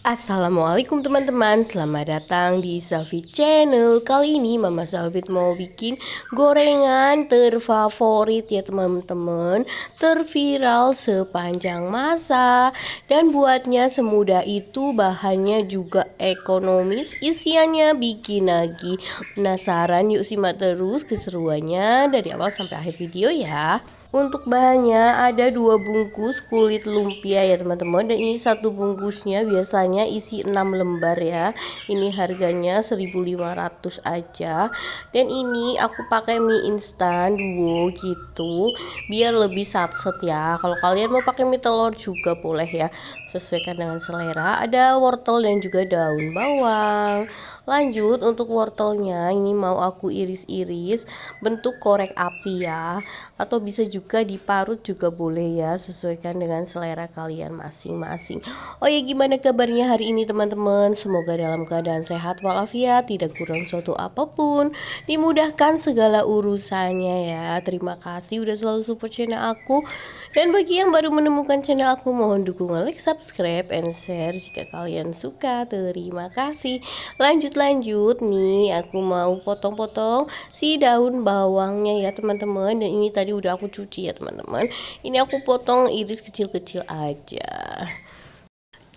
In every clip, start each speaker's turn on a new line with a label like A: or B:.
A: Assalamualaikum teman-teman, selamat datang di Safit Channel. Kali ini Mama Safit mau bikin gorengan terfavorit ya teman-teman, terviral sepanjang masa. Dan buatnya semudah itu, bahannya juga ekonomis, isiannya bikin lagi. Penasaran? Yuk simak terus keseruannya dari awal sampai akhir video ya. Untuk bahannya ada 2 bungkus kulit lumpia ya teman-teman, dan ini satu bungkusnya biasanya isi 6 lembar ya. Ini harganya 1.500 aja. Dan ini aku pakai mie instan duo gitu biar lebih satset ya. Kalau kalian mau pakai mie telur juga boleh ya, sesuaikan dengan selera. Ada wortel dan juga daun bawang. Lanjut untuk wortelnya ini mau aku iris-iris bentuk korek api ya, atau bisa juga diparut juga boleh ya, sesuaikan dengan selera kalian masing-masing. Oh ya, gimana kabarnya hari ini teman-teman? Semoga dalam keadaan sehat walafiat, tidak kurang suatu apapun, dimudahkan segala urusannya ya. Terima kasih udah selalu support channel aku. Dan bagi yang baru menemukan channel aku, mohon dukungan like, subscribe, and share jika kalian suka. Terima kasih. Lanjut nih, aku mau potong-potong si daun bawangnya ya teman-teman. Dan ini tadi udah aku cuci ya teman-teman. Ini aku potong iris kecil-kecil aja.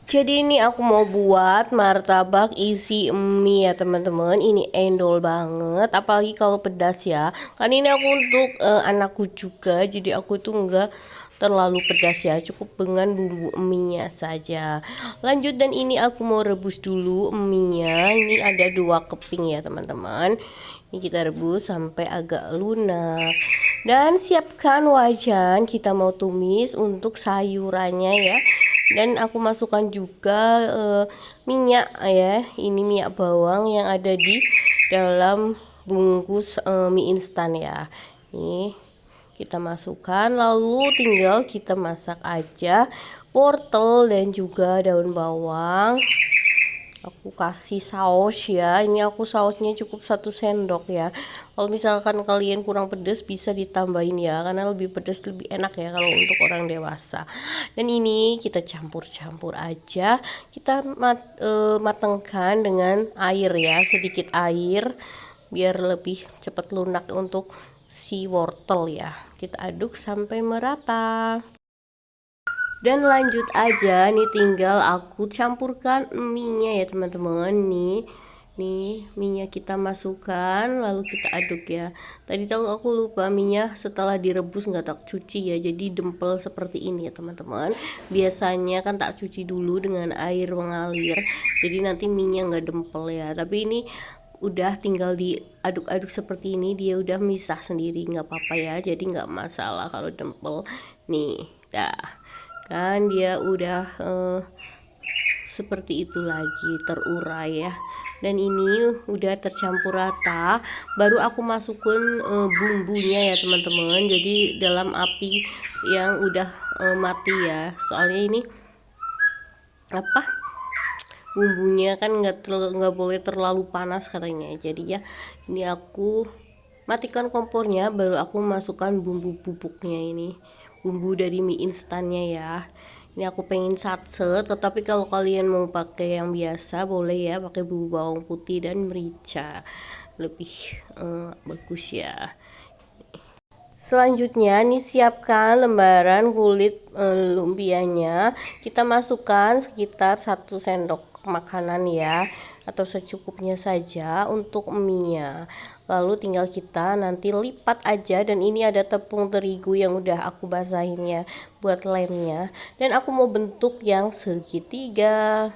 A: Jadi ini aku mau buat martabak isi mie ya teman-teman. Ini endol banget, apalagi kalau pedas ya. Kan ini aku untuk anakku juga, jadi aku tuh enggak terlalu pedas ya, cukup dengan bumbu mie-nya saja. Lanjut, dan ini aku mau rebus dulu mie-nya. Ini ada 2 keping ya teman-teman. Ini kita rebus sampai agak lunak. Dan siapkan wajan, kita mau tumis untuk sayurannya ya. Dan aku masukkan juga minyak ya. Ini minyak bawang yang ada di dalam bungkus mie instan ya. Nih kita masukkan, lalu tinggal kita masak aja wortel dan juga daun bawang. Aku kasih saus ya, ini aku sausnya cukup 1 sendok ya. Kalau misalkan kalian kurang pedas bisa ditambahin ya, karena lebih pedas lebih enak ya kalau untuk orang dewasa. Dan ini kita campur-campur aja, kita matangkan dengan air ya, sedikit air biar lebih cepat lunak untuk si wortel ya. Kita aduk sampai merata. Dan lanjut aja nih, tinggal aku campurkan mie-nya ya teman-teman. Nih mie-nya kita masukkan, lalu kita aduk ya. Tadi tahu aku lupa, mie-nya setelah direbus nggak tak cuci ya, jadi dempel seperti ini ya teman-teman. Biasanya kan tak cuci dulu dengan air mengalir, jadi nanti mie-nya nggak dempel ya. Tapi ini udah tinggal diaduk-aduk seperti ini, dia udah misah sendiri, nggak apa-apa ya, jadi nggak masalah kalau dempel. Nih dah kan dia udah seperti itu lagi, terurai ya. Dan ini udah tercampur rata, baru aku masukin bumbunya ya teman-teman. Jadi dalam api yang udah mati ya, soalnya ini apa, bumbunya kan nggak boleh terlalu panas katanya. Jadi ya ini aku matikan kompornya, baru aku masukkan bumbu bubuknya, ini bumbu dari mie instannya ya. Ini aku pengen satset, tetapi kalau kalian mau pakai yang biasa boleh ya, pakai bumbu bawang putih dan merica, lebih bagus ya. Selanjutnya nih, siapkan lembaran kulit lumpianya. Kita masukkan sekitar 1 sendok makanan ya, atau secukupnya saja untuk mie-nya. Lalu tinggal kita nanti lipat aja, dan ini ada tepung terigu yang udah aku basahin ya buat lemnya. Dan aku mau bentuk yang segitiga.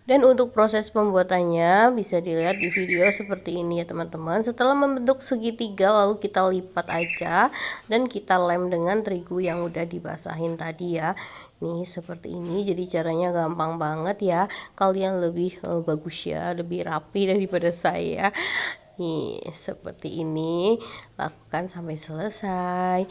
A: Dan untuk proses pembuatannya bisa dilihat di video seperti ini ya teman-teman. Setelah membentuk segitiga, lalu kita lipat aja dan kita lem dengan terigu yang udah dibasahin tadi ya. Nih seperti ini, jadi caranya gampang banget ya. Kalian lebih bagus ya, lebih rapi daripada saya. Nih seperti ini, lakukan sampai selesai.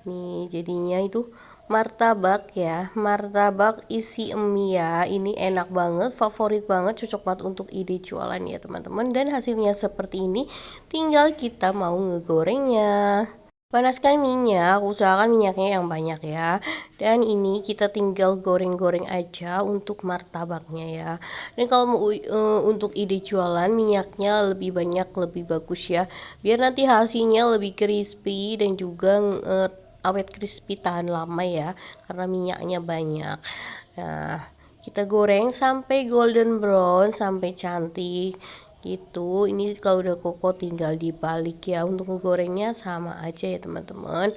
A: Nih jadinya itu martabak ya, martabak isi mie ya. Ini enak banget, favorit banget, cocok banget untuk ide jualan ya teman-teman. Dan hasilnya seperti ini, tinggal kita mau ngegorengnya. Panaskan minyak, usahakan minyaknya yang banyak ya. Dan ini kita tinggal goreng-goreng aja untuk martabaknya ya. Dan kalau mau untuk ide jualan, minyaknya lebih banyak lebih bagus ya. Biar nanti hasilnya lebih crispy dan juga awet crispy tahan lama ya. Karena minyaknya banyak. Nah, kita goreng sampai golden brown, sampai cantik gitu. Ini kalau udah koko tinggal dibalik ya. Untuk ngegorengnya sama aja ya teman-teman.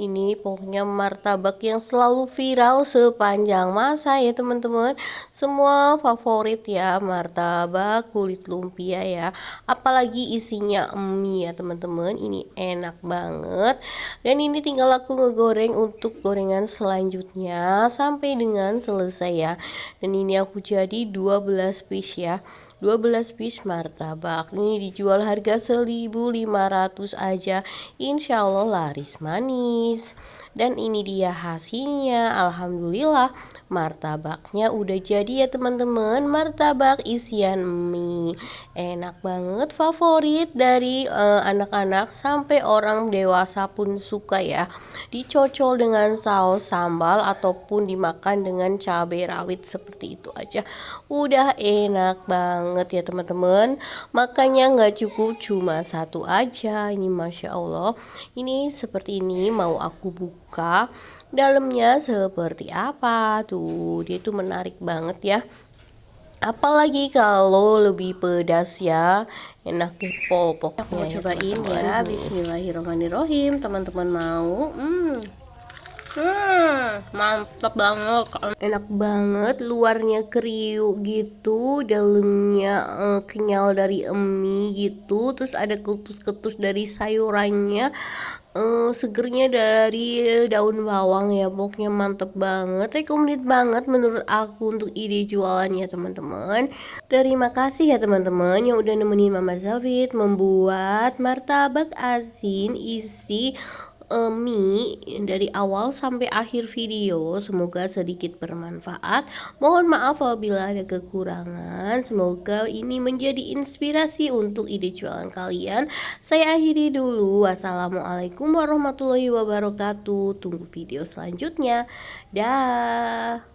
A: Ini pokoknya martabak yang selalu viral sepanjang masa ya teman-teman. Semua favorit ya martabak kulit lumpia ya. Apalagi isinya mie ya teman-teman. Ini enak banget. Dan ini tinggal aku ngegoreng untuk gorengan selanjutnya sampai dengan selesai ya. Dan ini aku jadi 12 piece ya. 12 piece martabak ini dijual harga 1.500 aja, insya Allah laris manis. Dan ini dia hasilnya, alhamdulillah martabaknya udah jadi ya teman-teman. Martabak isian mie enak banget, favorit dari anak-anak sampai orang dewasa pun suka ya. Dicocol dengan saus sambal ataupun dimakan dengan cabai rawit seperti itu aja udah enak banget ya teman-teman. Makanya nggak cukup cuma satu aja. Ini masya Allah, ini seperti ini mau aku buka dalamnya seperti apa tuh. Dia tuh menarik banget ya. Apalagi kalau lebih pedas ya, enak pol pokoknya. Aku mau cobain ya. Bismillahirrahmanirrahim. Teman-teman mau? Mantap banget, enak banget, luarnya kriuk gitu, dalamnya kenyal dari mie gitu, terus ada ketus-ketus dari sayurannya, segernya dari daun bawang ya, pokoknya mantep banget, recommended banget menurut aku untuk ide jualannya teman-teman. Terima kasih ya teman-teman yang udah nemenin Mama Zafit membuat martabak asin isi mie dari awal sampai akhir video. Semoga sedikit bermanfaat. Mohon maaf apabila ada kekurangan. Semoga ini menjadi inspirasi untuk ide jualan kalian. Saya akhiri dulu. Wassalamualaikum warahmatullahi wabarakatuh. Tunggu video selanjutnya. Dah.